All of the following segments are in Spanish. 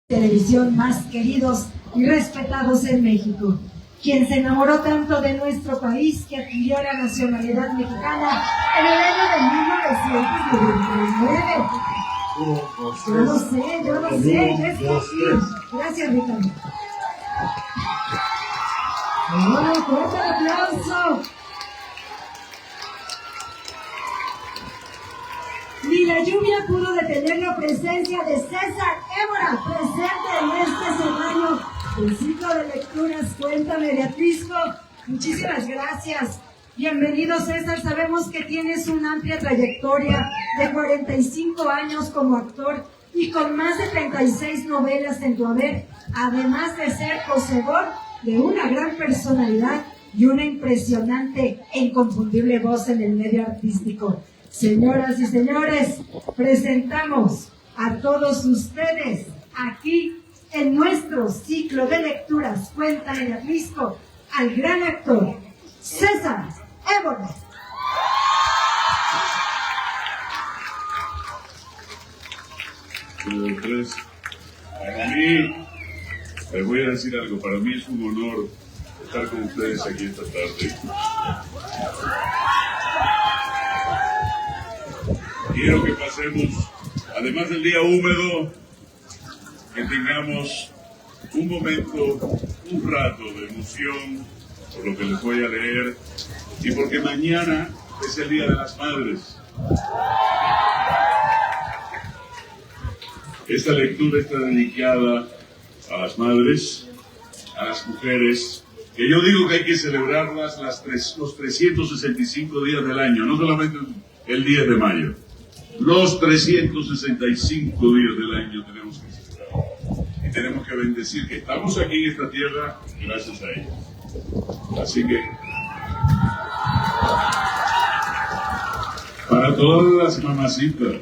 Televisión más queridos y respetados en México, quien se enamoró tanto de nuestro país que adquirió la nacionalidad mexicana en el año de 1999. Yo lo sé, ya está aquí. Gracias, Ricardo. Bueno, fuerte el aplauso. Ni la lluvia pudo detener la presencia de César Évora, presente en este escenario del ciclo de lecturas Cuéntame de Atlisco. Muchísimas gracias. Bienvenido, César. Sabemos que tienes una amplia trayectoria de 45 años como actor y con más de 36 novelas en tu haber, además de ser poseedor de una gran personalidad y una impresionante e inconfundible voz en el medio artístico. Señoras y señores, presentamos a todos ustedes aquí en nuestro ciclo de lecturas Cuéntame de Atlisco al gran actor César Évora. Para mí, les voy a decir algo, para mí es un honor estar con ustedes aquí esta tarde. Quiero que pasemos, además del día húmedo, que tengamos un momento, un rato de emoción por lo que les voy a leer y porque mañana es el Día de las Madres. Esta lectura está dedicada a las madres, a las mujeres, que yo digo que hay que celebrarlas los 365 días del año, no solamente el 10 de mayo. Los 365 días del año tenemos que celebrar. Y tenemos que bendecir que estamos aquí en esta tierra gracias a ellas. Así que, para todas las mamacitas,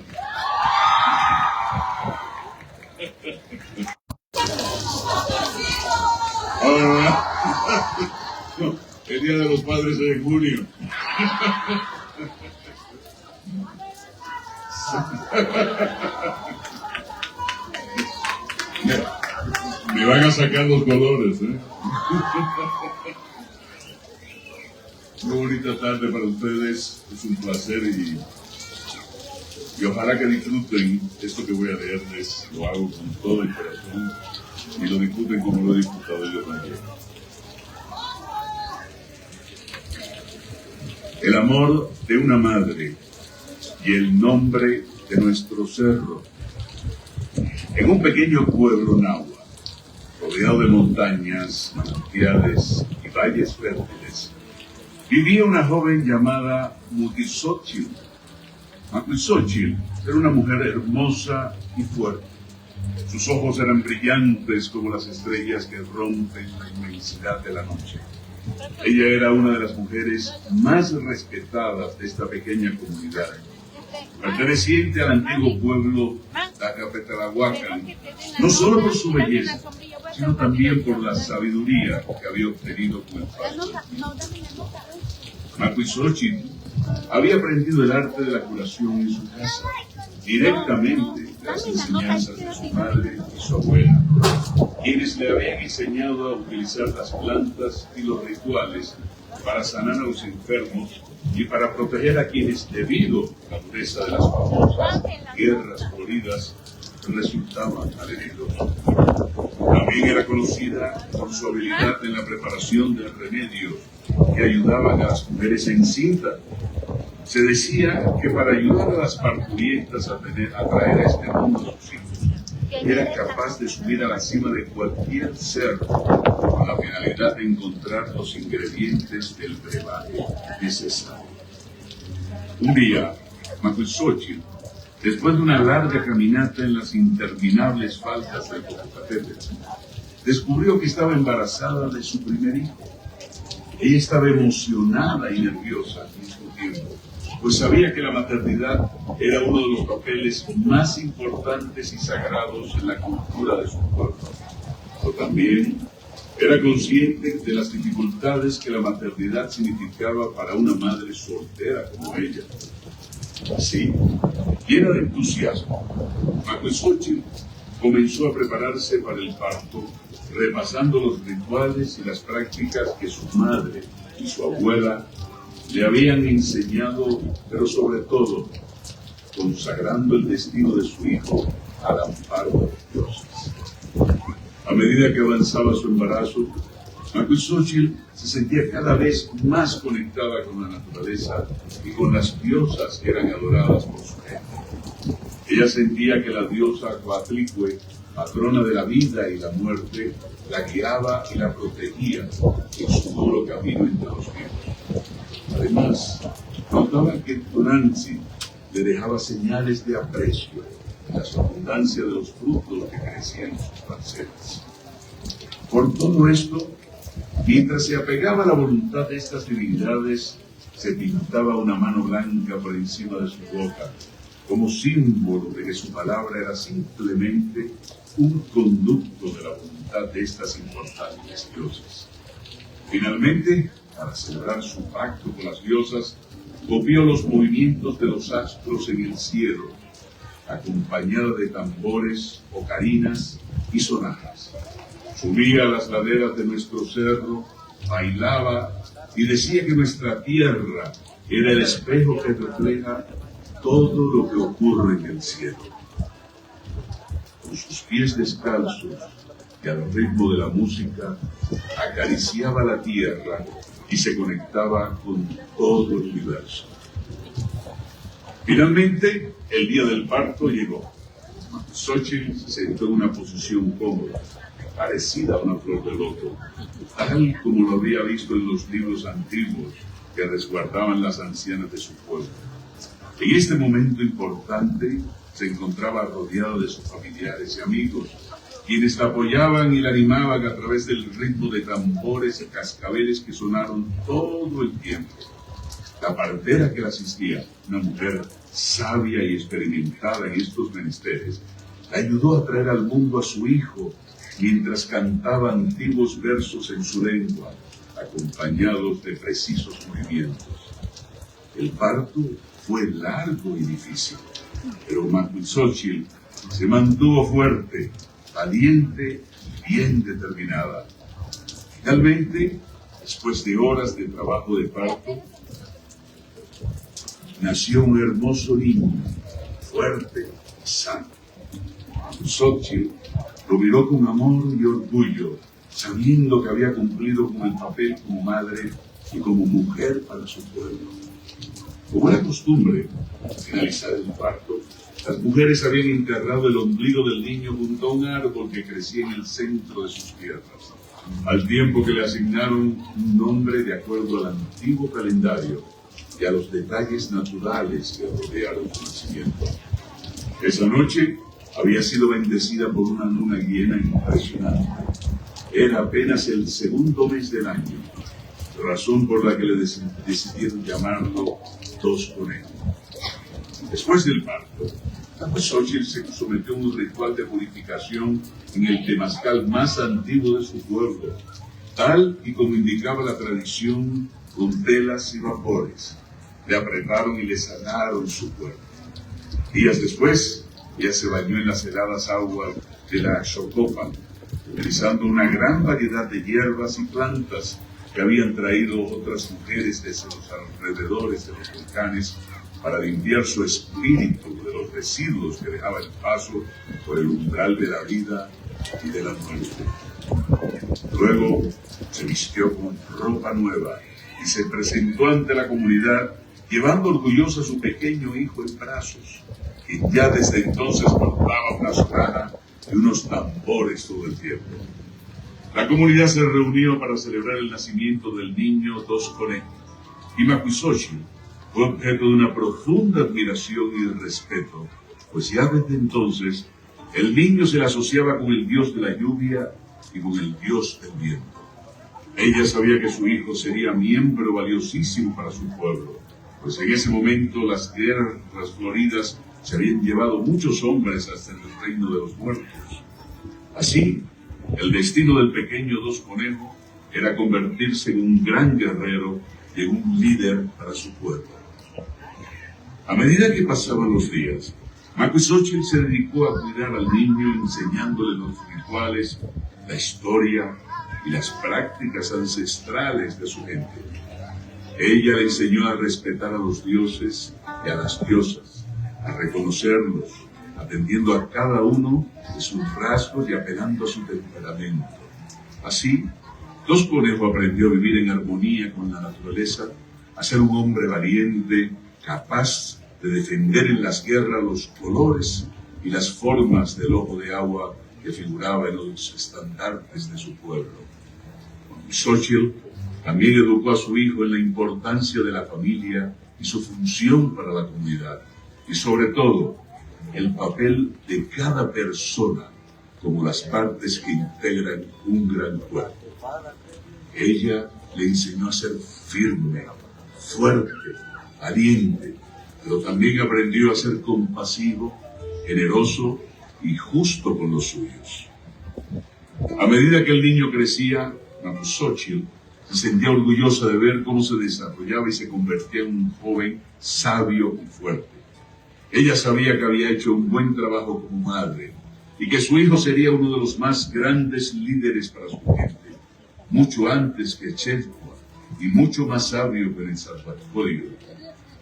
no, el Día de los Padres es en junio. Me van a sacar los colores, ¿eh? Muy bonita tarde para ustedes, es un placer y ojalá que disfruten esto que voy a leerles, lo hago con todo el corazón y lo disfruten como lo he disfrutado yo también. El amor de una madre y el nombre de nuestro cerro. En un pequeño pueblo náhuatl, rodeado de montañas, manantiales y valles fértiles, vivía una joven llamada Macuixóchitl. Macuixóchitl era una mujer hermosa y fuerte. Sus ojos eran brillantes como las estrellas que rompen la inmensidad de la noche. Ella era una de las mujeres más respetadas de esta pequeña comunidad, perteneciente al antiguo pueblo Tacapetalahuacan, no solo por su belleza, sino también por la sabiduría que había obtenido con el paso del tiempo. Macuixóchitl había aprendido el arte de la curación en su casa, directamente de las enseñanzas de su madre y su abuela, quienes le habían enseñado a utilizar las plantas y los rituales para sanar a los enfermos y para proteger a quienes, debido a la dureza de las famosas guerras floridas, resultaban malheridos. También era conocida por su habilidad en la preparación de remedios que ayudaban a las mujeres encintas. Se decía que para ayudar a las parturientas a traer a este mundo a sus hijos, era capaz de subir a la cima de cualquier cerro con la finalidad de encontrar los ingredientes del brebaje necesario. Un día, Macuixóchitl, después de una larga caminata en las interminables faldas del Popocatépetl, descubrió que estaba embarazada de su primer hijo. Ella estaba emocionada y nerviosa al mismo tiempo, pues sabía que la maternidad era uno de los papeles más importantes y sagrados en la cultura de su pueblo. Pero también era consciente de las dificultades que la maternidad significaba para una madre soltera como ella. Así, llena de entusiasmo, Macuixóchitl comenzó a prepararse para el parto, repasando los rituales y las prácticas que su madre y su abuela le habían enseñado, pero sobre todo, consagrando el destino de su hijo al amparo de los dioses. A medida que avanzaba su embarazo, Macuitzóchitl se sentía cada vez más conectada con la naturaleza y con las diosas que eran adoradas por su gente. Ella sentía que la diosa Coatlicue, patrona de la vida y la muerte, la guiaba y la protegía en su duro camino entre los vivos. Además, notaba que Tonantzin le dejaba señales de aprecio en la abundancia de los frutos que crecían en sus parcelas. Por todo esto, mientras se apegaba a la voluntad de estas divinidades, se pintaba una mano blanca por encima de su boca, como símbolo de que su palabra era simplemente un conducto de la voluntad de estas importantes diosas. Finalmente, para celebrar su pacto con las diosas, copió los movimientos de los astros en el cielo, acompañada de tambores, ocarinas y sonajas. Subía a las laderas de nuestro cerro, bailaba y decía que nuestra tierra era el espejo que refleja todo lo que ocurre en el cielo. Con sus pies descalzos y al ritmo de la música, acariciaba la tierra y se conectaba con todo el universo. Finalmente, el día del parto llegó. Xochitl se sentó en una posición cómoda, parecida a una flor de loto, tal como lo había visto en los libros antiguos que resguardaban las ancianas de su pueblo. En este momento importante se encontraba rodeado de sus familiares y amigos, quienes la apoyaban y la animaban a través del ritmo de tambores y cascabeles que sonaron todo el tiempo. La partera que la asistía, una mujer sabia y experimentada en estos menesteres, la ayudó a traer al mundo a su hijo, mientras cantaba antiguos versos en su lengua, acompañados de precisos movimientos. El parto fue largo y difícil, pero Macuitzóchitl se mantuvo fuerte, valiente y bien determinada. Finalmente, después de horas de trabajo de parto, nació un hermoso niño, fuerte y sano. Macuitzóchitl lo miró con amor y orgullo, sabiendo que había cumplido con el papel como madre y como mujer para su pueblo. Como era costumbre, al finalizar el parto, las mujeres habían enterrado el ombligo del niño junto a un árbol que crecía en el centro de sus tierras, al tiempo que le asignaron un nombre de acuerdo al antiguo calendario y a los detalles naturales que rodearon su nacimiento. Esa noche había sido bendecida por una luna llena impresionante. Era apenas el segundo mes del año, razón por la que le decidieron llamarlo Dos Conejos. Después del parto, Macuitzóchitl se sometió a un ritual de purificación en el temazcal más antiguo de su pueblo, tal y como indicaba la tradición, con telas y vapores. Le apretaron y le sanaron su cuerpo. Días después, ella se bañó en las heladas aguas de la Xocopan, utilizando una gran variedad de hierbas y plantas que habían traído otras mujeres desde los alrededores de los volcanes para limpiar su espíritu de los residuos que dejaba el paso por el umbral de la vida y de la muerte. Luego se vistió con ropa nueva y se presentó ante la comunidad llevando orgullosa a su pequeño hijo en brazos, que ya desde entonces portaba una sotana y unos tambores todo el tiempo. La comunidad se reunió para celebrar el nacimiento del niño Dos Conejos, y Macuitzóchitl fue objeto de una profunda admiración y respeto, pues ya desde entonces el niño se le asociaba con el dios de la lluvia y con el dios del viento. Ella sabía que su hijo sería miembro valiosísimo para su pueblo, pues en ese momento las tierras floridas se habían llevado muchos hombres hasta el reino de los muertos. Así, el destino del pequeño Dos Conejos era convertirse en un gran guerrero y en un líder para su pueblo. A medida que pasaban los días, Macuixóchitl se dedicó a cuidar al niño enseñándole los rituales, la historia y las prácticas ancestrales de su gente. Ella le enseñó a respetar a los dioses y a las diosas, a reconocerlos, atendiendo a cada uno de sus rasgos y apelando a su temperamento. Así, Dos Conejo aprendió a vivir en armonía con la naturaleza, a ser un hombre valiente, capaz de defender en las guerras los colores y las formas del ojo de agua que figuraba en los estandartes de su pueblo. Xochitl también educó a su hijo en la importancia de la familia y su función para la comunidad, y sobre todo, el papel de cada persona como las partes que integran un gran cuerpo. Ella le enseñó a ser firme, fuerte, valiente, pero también aprendió a ser compasivo, generoso y justo con los suyos. A medida que el niño crecía, Macuixóchitl se sentía orgullosa de ver cómo se desarrollaba y se convertía en un joven sabio y fuerte. Ella sabía que había hecho un buen trabajo como madre y que su hijo sería uno de los más grandes líderes para su gente, mucho antes que Chescua y mucho más sabio que Nezahualcóyotl,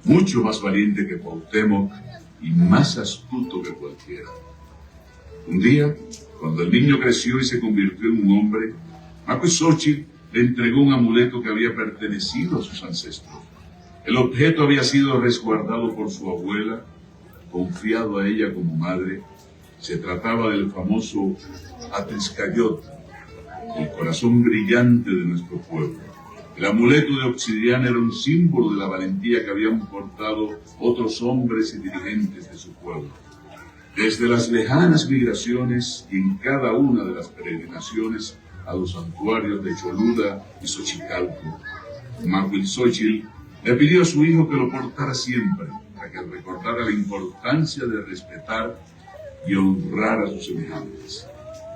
mucho más valiente que Cuauhtémoc y más astuto que cualquiera. Un día, cuando el niño creció y se convirtió en un hombre, Macuixóchitl le entregó un amuleto que había pertenecido a sus ancestros. El objeto había sido resguardado por su abuela, confiado a ella como madre. Se trataba del famoso Atzcayotl, el corazón brillante de nuestro pueblo. El amuleto de obsidiana era un símbolo de la valentía que habían portado otros hombres y dirigentes de su pueblo. Desde las lejanas migraciones y en cada una de las peregrinaciones a los santuarios de Cholula y Xochicalco, Macuixóchitl le pidió a su hijo que lo portara siempre, para que recordara la importancia de respetar y honrar a sus semejantes,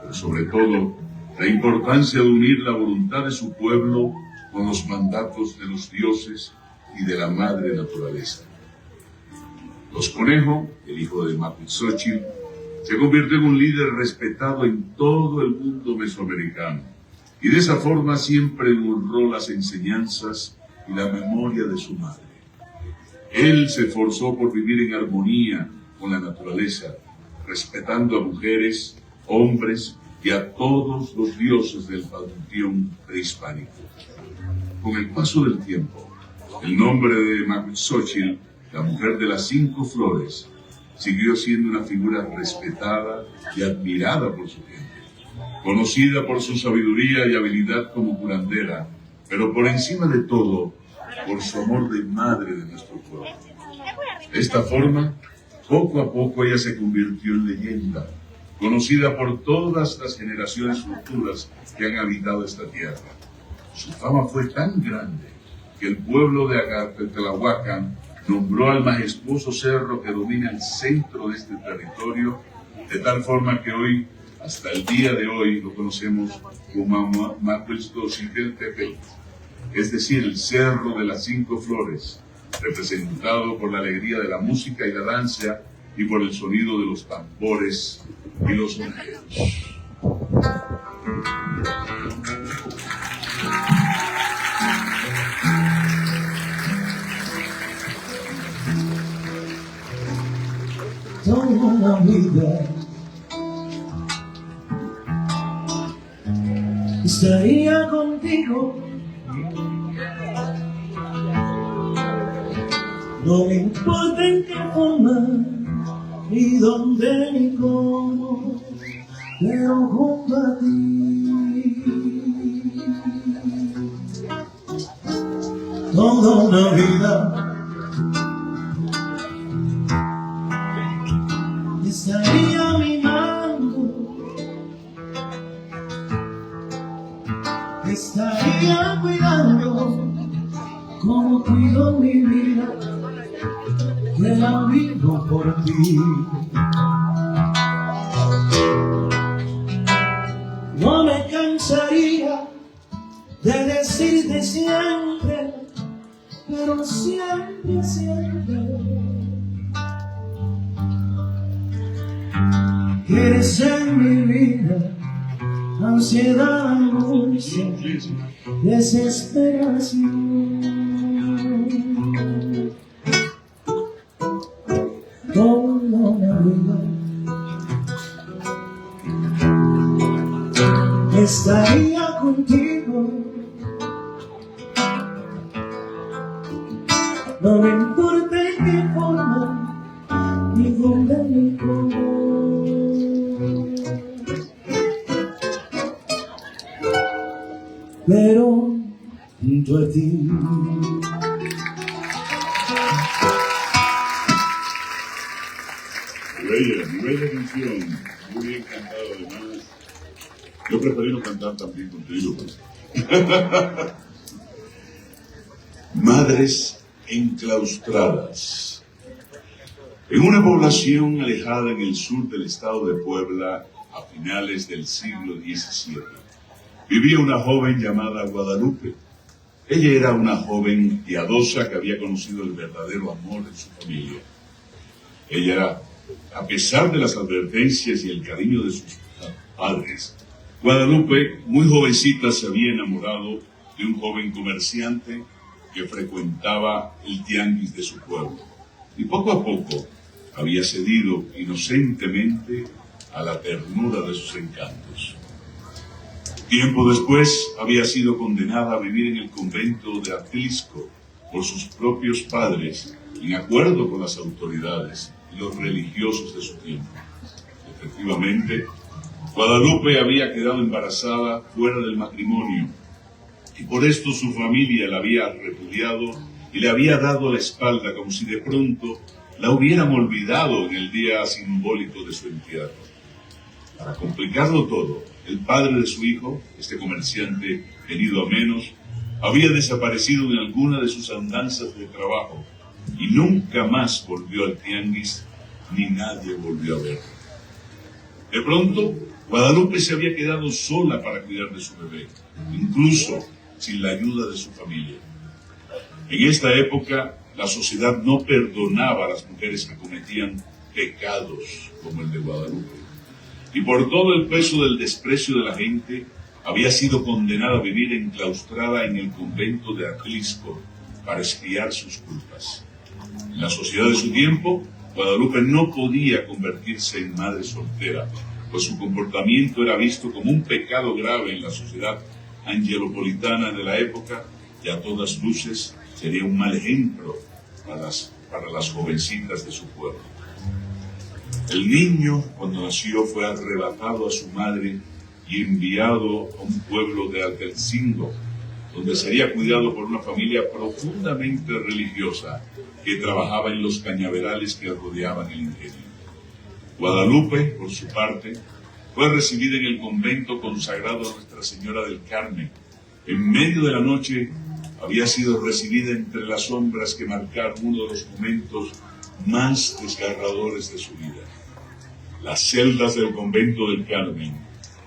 pero sobre todo la importancia de unir la voluntad de su pueblo con los mandatos de los dioses y de la madre naturaleza. Dos Conejo, el hijo de Macuixóchitl, se convirtió en un líder respetado en todo el mundo mesoamericano, y de esa forma siempre honró las enseñanzas y la memoria de su madre. Él se esforzó por vivir en armonía con la naturaleza, respetando a mujeres, hombres y a todos los dioses del panteón prehispánico. Con el paso del tiempo, el nombre de Macuixóchitl, la mujer de las 5 flores, siguió siendo una figura respetada y admirada por su gente, conocida por su sabiduría y habilidad como curandera, pero por encima de todo, por su amor de madre de nuestro pueblo. De esta forma, poco a poco ella se convirtió en leyenda, conocida por todas las generaciones futuras que han habitado esta tierra. Su fama fue tan grande que el pueblo de Acatlahuacan nombró al majestuoso cerro que domina el centro de este territorio, de tal forma que hoy, hasta el día de hoy, lo conocemos como Macuixtoxinteltepetl, es decir, el Cerro de las 5 Flores, representado por la alegría de la música y la danza y por el sonido de los tambores y los soneros. Toda una vida estaría contigo, no me importa en qué forma, ni dónde ni cómo, pero junto a ti. Toda una vida estaría mimando, estaría cuidando como cuido mi vida, que la vivo por ti. No me cansaría de decirte siempre, pero siempre, siempre, Eres en mi vida ansiedad, angustia, desesperación. Todo me abriga. Estaría contigo, no me importa en qué forma ni dónde ni cómo. Pero junto a ti. Bella canción, muy bien cantado además. Yo preferí no cantar también contigo. Madres enclaustradas. En una población alejada en el sur del estado de Puebla, a finales del siglo XVII, vivía una joven llamada Guadalupe. Ella era una joven piadosa que había conocido el verdadero amor en su familia. Ella, a pesar de las advertencias y el cariño de sus padres, Guadalupe, muy jovencita, se había enamorado de un joven comerciante que frecuentaba el tianguis de su pueblo. Y poco a poco había cedido inocentemente a la ternura de sus encantos. Tiempo después había sido condenada a vivir en el convento de Atlisco por sus propios padres, en acuerdo con las autoridades y los religiosos de su tiempo. Efectivamente, Guadalupe había quedado embarazada fuera del matrimonio, y por esto su familia la había repudiado y le había dado la espalda como si de pronto la hubieran olvidado en el día simbólico de su entierro. Para complicarlo todo, el padre de su hijo, este comerciante venido a menos, había desaparecido en alguna de sus andanzas de trabajo y nunca más volvió al tianguis, ni nadie volvió a verlo. De pronto, Guadalupe se había quedado sola para cuidar de su bebé, incluso sin la ayuda de su familia. En esta época, la sociedad no perdonaba a las mujeres que cometían pecados como el de Guadalupe. Y por todo el peso del desprecio de la gente, había sido condenada a vivir enclaustrada en el convento de Atlisco para expiar sus culpas. En la sociedad de su tiempo, Guadalupe no podía convertirse en madre soltera, pues su comportamiento era visto como un pecado grave en la sociedad angelopolitana de la época, y a todas luces sería un mal ejemplo para las jovencitas de su pueblo. El niño, cuando nació, fue arrebatado a su madre y enviado a un pueblo de Atelcingo, donde sería cuidado por una familia profundamente religiosa que trabajaba en los cañaverales que rodeaban el ingenio. Guadalupe, por su parte, fue recibida en el convento consagrado a Nuestra Señora del Carmen. En medio de la noche había sido recibida entre las sombras que marcaron uno de los momentos más desgarradores de su vida. Las celdas del convento del Carmen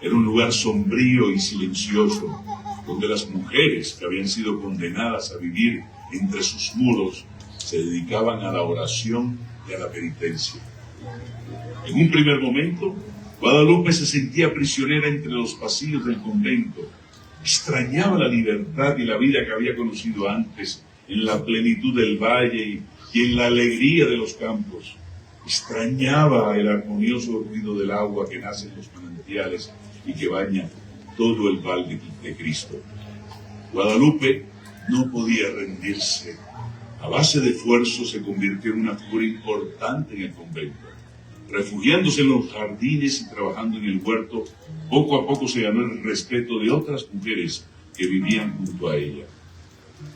era un lugar sombrío y silencioso, donde las mujeres que habían sido condenadas a vivir entre sus muros se dedicaban a la oración y a la penitencia. En un primer momento, Guadalupe se sentía prisionera entre los pasillos del convento. Extrañaba la libertad y la vida que había conocido antes, en la plenitud del valle y en la alegría de los campos. Extrañaba el armonioso ruido del agua que nace en los manantiales y que baña todo el valle de Cristo. Guadalupe no podía rendirse. A base de esfuerzo se convirtió en una figura importante en el convento. Refugiándose en los jardines y trabajando en el huerto, poco a poco se ganó el respeto de otras mujeres que vivían junto a ella.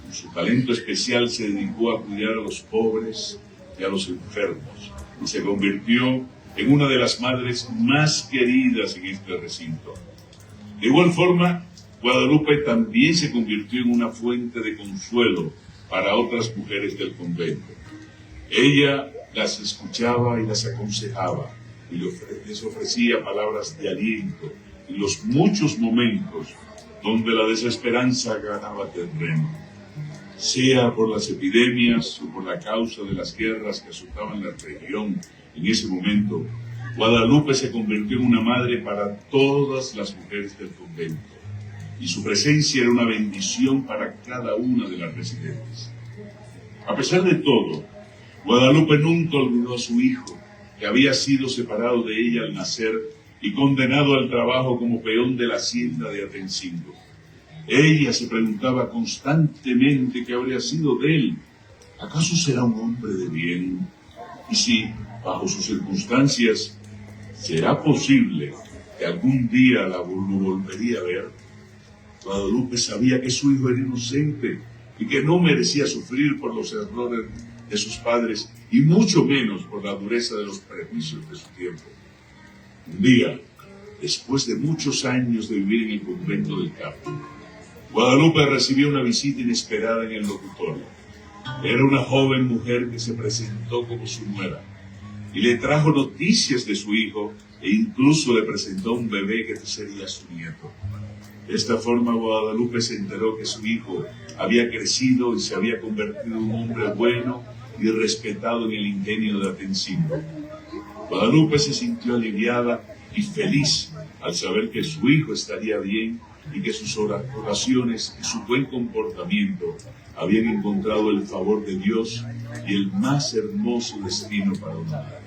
Con su talento especial se dedicó a cuidar a los pobres y a los enfermos, y se convirtió en una de las madres más queridas en este recinto. De igual forma, Guadalupe también se convirtió en una fuente de consuelo para otras mujeres del convento. Ella las escuchaba y las aconsejaba, y les ofrecía palabras de aliento en los muchos momentos donde la desesperanza ganaba terreno. Sea por las epidemias o por la causa de las guerras que azotaban la región en ese momento, Guadalupe se convirtió en una madre para todas las mujeres del convento, y su presencia era una bendición para cada una de las residentes. A pesar de todo, Guadalupe nunca olvidó a su hijo, que había sido separado de ella al nacer y condenado al trabajo como peón de la hacienda de Atencingo. Ella se preguntaba constantemente qué habría sido de él. ¿Acaso será un hombre de bien? Y si, bajo sus circunstancias, ¿será posible que algún día lo volvería a ver? Guadalupe sabía que su hijo era inocente y que no merecía sufrir por los errores de sus padres y mucho menos por la dureza de los prejuicios de su tiempo. Un día, después de muchos años de vivir en el convento del Carmen, Guadalupe recibió una visita inesperada en el locutorio. Era una joven mujer que se presentó como su nuera y le trajo noticias de su hijo e incluso le presentó un bebé que sería su nieto. De esta forma, Guadalupe se enteró que su hijo había crecido y se había convertido en un hombre bueno y respetado en el ingenio de Atencingo. Guadalupe se sintió aliviada y feliz al saber que su hijo estaría bien y que sus oraciones y su buen comportamiento habían encontrado el favor de Dios y el más hermoso destino para una madre.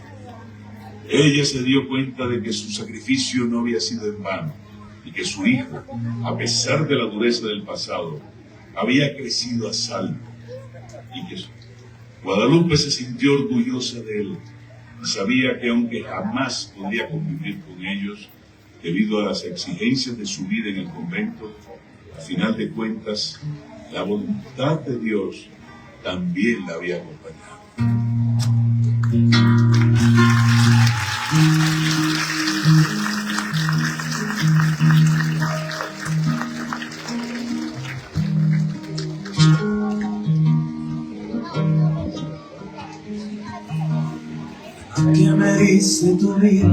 Ella se dio cuenta de que su sacrificio no había sido en vano y que su hijo, a pesar de la dureza del pasado, había crecido a salvo, y que Guadalupe se sintió orgullosa de él y sabía que aunque jamás podía convivir con ellos debido a las exigencias de su vida en el convento, al final de cuentas la voluntad de Dios también la había acompañado. ¿Qué me dice tu vida,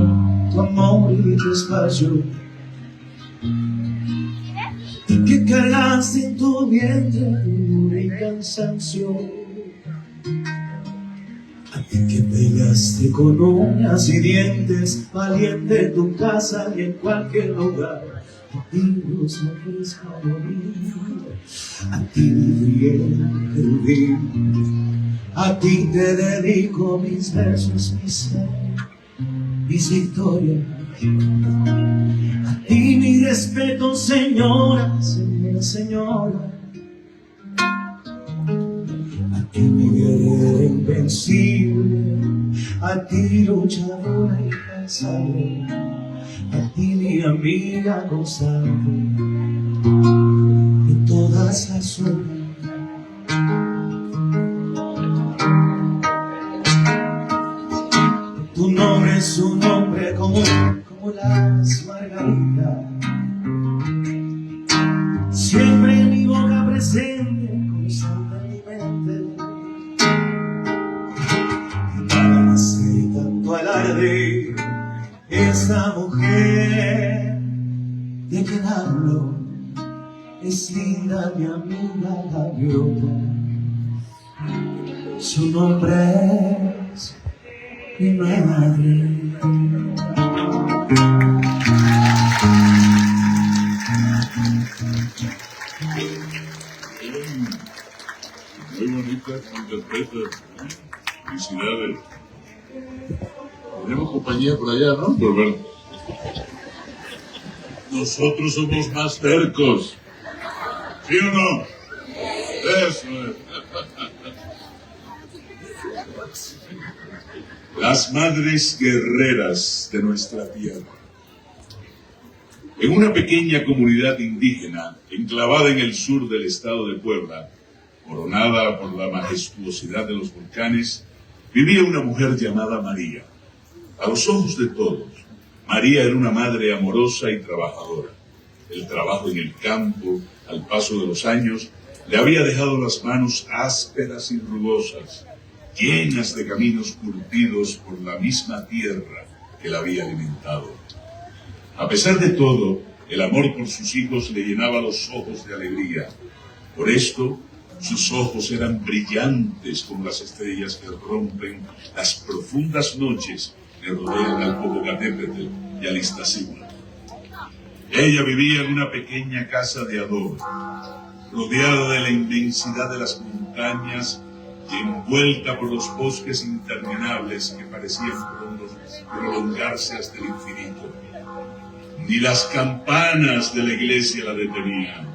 tu amor y tu espacio? Que cargaste en tu vientre dolor y cansancio. A ti que peleaste con uñas y dientes, valiente en tu casa y en cualquier lugar. A ti los ofrezco a morir, a ti mi fiel querubín. A ti te dedico mis versos, mis victorias. A ti mi respeto, señora, señora. A ti mi guerrera invencible, a ti luchadora incansable, a ti mi amiga constante en todas las horas. Tu nombre es un nombre como las margaritas, siempre en mi boca presente, constantemente. Y para hacer tanto alarde, esta mujer de que hablo es linda mi amiga gaviota. Su nombre es mi madre. Muy bonitas interpretas. Felicidades. Tenemos compañía por allá, ¿no? Por ver. Nosotros somos más tercos. ¿Sí o no? Eso es. Las madres guerreras de nuestra tierra. En una pequeña comunidad indígena, enclavada en el sur del estado de Puebla, coronada por la majestuosidad de los volcanes, vivía una mujer llamada María. A los ojos de todos, María era una madre amorosa y trabajadora. El trabajo en el campo, al paso de los años, le había dejado las manos ásperas y rugosas, llenas de caminos curtidos por la misma tierra que la había alimentado. A pesar de todo, el amor por sus hijos le llenaba los ojos de alegría. Por esto, sus ojos eran brillantes como las estrellas que rompen las profundas noches que rodean al Popocatépetl y al Iztaccíhuatl. Ella vivía en una pequeña casa de adobe, rodeada de la inmensidad de las montañas y envuelta por los bosques interminables que parecían prolongarse hasta el infinito. Ni las campanas de la iglesia la detenían.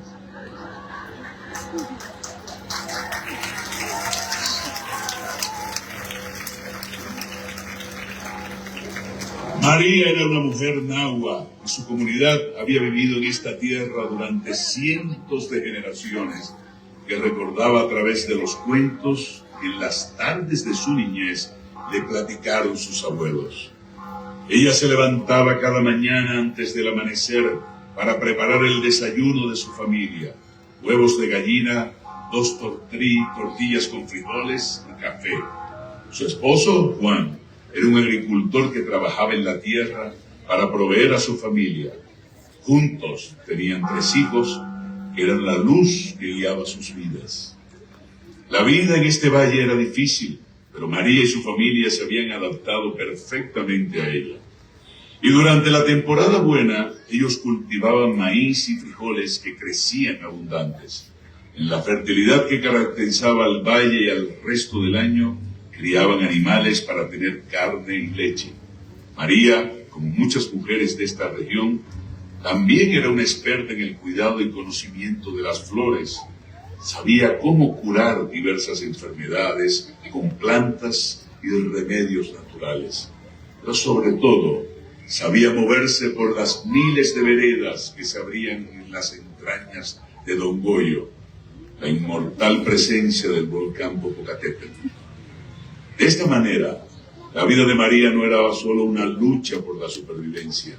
María era una mujer nahua y su comunidad había vivido en esta tierra durante cientos de generaciones, que recordaba a través de los cuentos que en las tardes de su niñez le platicaron sus abuelos. Ella se levantaba cada mañana antes del amanecer para preparar el desayuno de su familia: huevos de gallina, 2 tortillas con frijoles y café. Su esposo, Juan, era un agricultor que trabajaba en la tierra para proveer a su familia. Juntos tenían 3 hijos que eran la luz que guiaba sus vidas. La vida en este valle era difícil, pero María y su familia se habían adaptado perfectamente a ella. Y durante la temporada buena, ellos cultivaban maíz y frijoles que crecían abundantes. En la fertilidad que caracterizaba al valle y al resto del año, criaban animales para tener carne y leche. María, como muchas mujeres de esta región, también era una experta en el cuidado y conocimiento de las flores. Sabía cómo curar diversas enfermedades con plantas y remedios naturales. Pero sobre todo, sabía moverse por las miles de veredas que se abrían en las entrañas de Don Goyo, la inmortal presencia del volcán Popocatépetl. De esta manera, la vida de María no era solo una lucha por la supervivencia,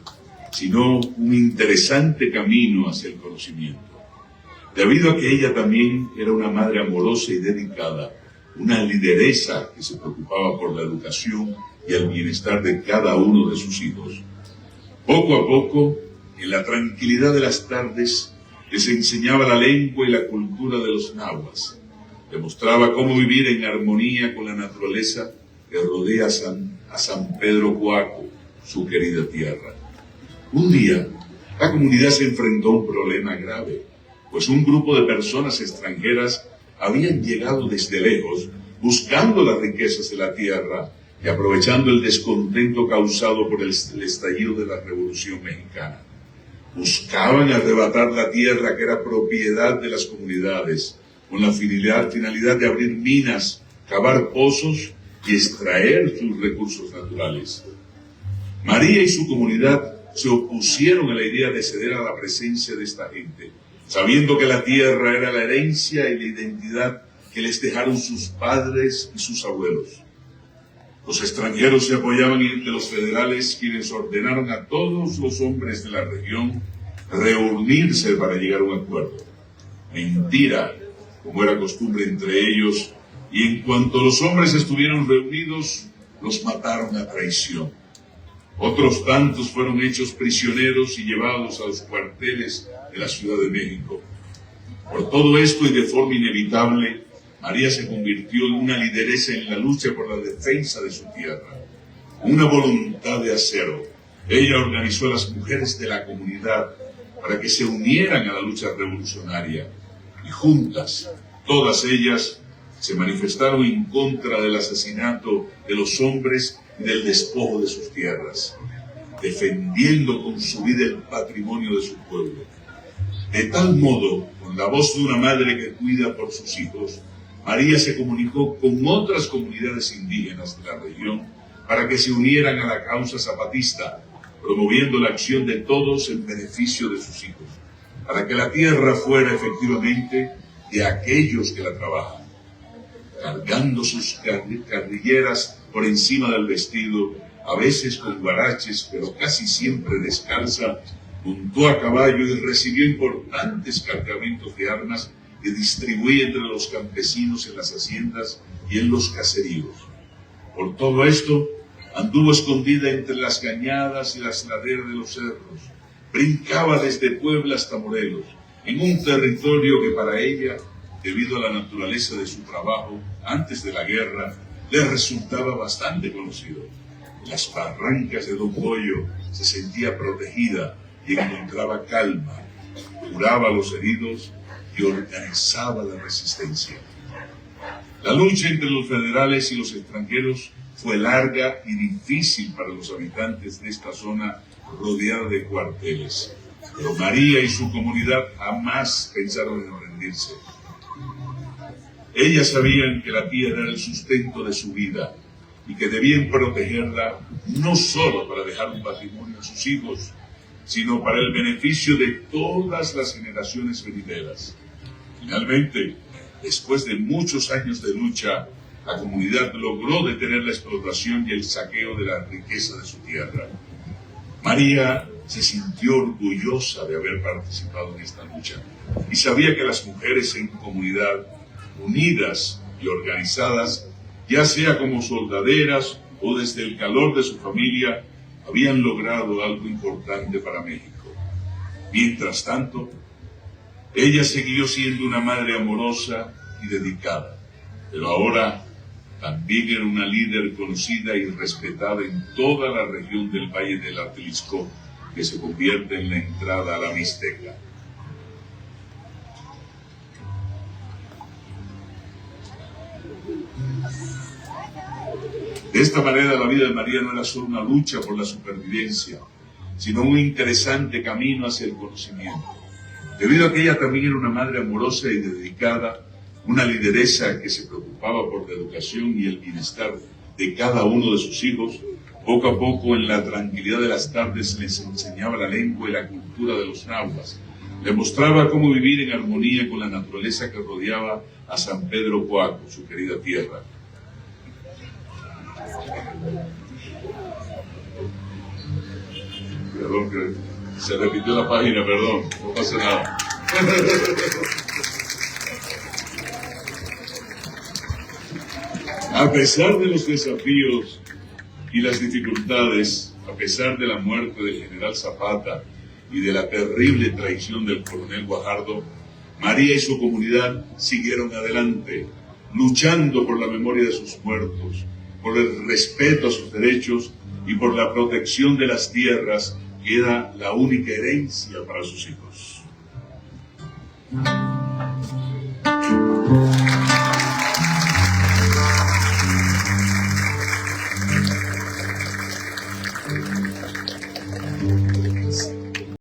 sino un interesante camino hacia el conocimiento. Debido a que ella también era una madre amorosa y dedicada, una lideresa que se preocupaba por la educación y el bienestar de cada uno de sus hijos. Poco a poco, en la tranquilidad de las tardes, les enseñaba la lengua y la cultura de los nahuas. Demostraba cómo vivir en armonía con la naturaleza que rodea a San Pedro Coaco, su querida tierra. Un día, la comunidad se enfrentó a un problema grave, pues un grupo de personas extranjeras habían llegado desde lejos buscando las riquezas de la tierra y aprovechando el descontento causado por el estallido de la Revolución Mexicana. Buscaban arrebatar la tierra que era propiedad de las comunidades, con la finalidad de abrir minas, cavar pozos y extraer sus recursos naturales. María y su comunidad se opusieron a la idea de ceder a la presencia de esta gente, sabiendo que la tierra era la herencia y la identidad que les dejaron sus padres y sus abuelos. Los extranjeros se apoyaban entre los federales, quienes ordenaron a todos los hombres de la región reunirse para llegar a un acuerdo. Mentira, como era costumbre entre ellos, y en cuanto los hombres estuvieron reunidos, los mataron a traición. Otros tantos fueron hechos prisioneros y llevados a los cuarteles de la Ciudad de México. Por todo esto y de forma inevitable, María se convirtió en una lideresa en la lucha por la defensa de su tierra. Una voluntad de acero. Ella organizó a las mujeres de la comunidad para que se unieran a la lucha revolucionaria. Y juntas, todas ellas, se manifestaron en contra del asesinato de los hombres y del despojo de sus tierras, defendiendo con su vida el patrimonio de su pueblo. De tal modo, con la voz de una madre que cuida por sus hijos, María se comunicó con otras comunidades indígenas de la región para que se unieran a la causa zapatista, promoviendo la acción de todos en beneficio de sus hijos, para que la tierra fuera efectivamente de aquellos que la trabajan. Cargando sus carrilleras por encima del vestido, a veces con guaraches, pero casi siempre descalza, montó a caballo y recibió importantes cargamentos de armas que distribuía entre los campesinos en las haciendas y en los caseríos. Por todo esto, anduvo escondida entre las cañadas y las laderas de los cerros. Brincaba desde Puebla hasta Morelos, en un territorio que para ella, debido a la naturaleza de su trabajo antes de la guerra, le resultaba bastante conocido. En las barrancas de Don Goyo se sentía protegida y encontraba calma, curaba a los heridos y organizaba la resistencia. La lucha entre los federales y los extranjeros fue larga y difícil para los habitantes de esta zona rodeada de cuarteles, pero María y su comunidad jamás pensaron en rendirse. Ellas sabían que la tierra era el sustento de su vida y que debían protegerla no solo para dejar un patrimonio a sus hijos, sino para el beneficio de todas las generaciones venideras. Finalmente, después de muchos años de lucha, la comunidad logró detener la explotación y el saqueo de la riqueza de su tierra. María se sintió orgullosa de haber participado en esta lucha y sabía que las mujeres en comunidad, unidas y organizadas, ya sea como soldaderas o desde el calor de su familia, habían logrado algo importante para México. Mientras tanto, ella siguió siendo una madre amorosa y dedicada, pero ahora también era una líder conocida y respetada en toda la región del Valle del Atlisco, que se convierte en la entrada a la Mixteca. De esta manera, la vida de María no era solo una lucha por la supervivencia, sino un interesante camino hacia el conocimiento. Debido a que ella también era una madre amorosa y dedicada, una lideresa que se preocupaba por la educación y el bienestar de cada uno de sus hijos, poco a poco, en la tranquilidad de las tardes, les enseñaba la lengua y la cultura de los nahuas. Les mostraba cómo vivir en armonía con la naturaleza que rodeaba a San Pedro Coaco, su querida tierra. Perdón, que se repitió la página, perdón, no pasa nada. A pesar de los desafíos y las dificultades, a pesar de la muerte del general Zapata y de la terrible traición del coronel Guajardo, María y su comunidad siguieron adelante, luchando por la memoria de sus muertos, por el respeto a sus derechos y por la protección de las tierras, que era la única herencia para sus hijos.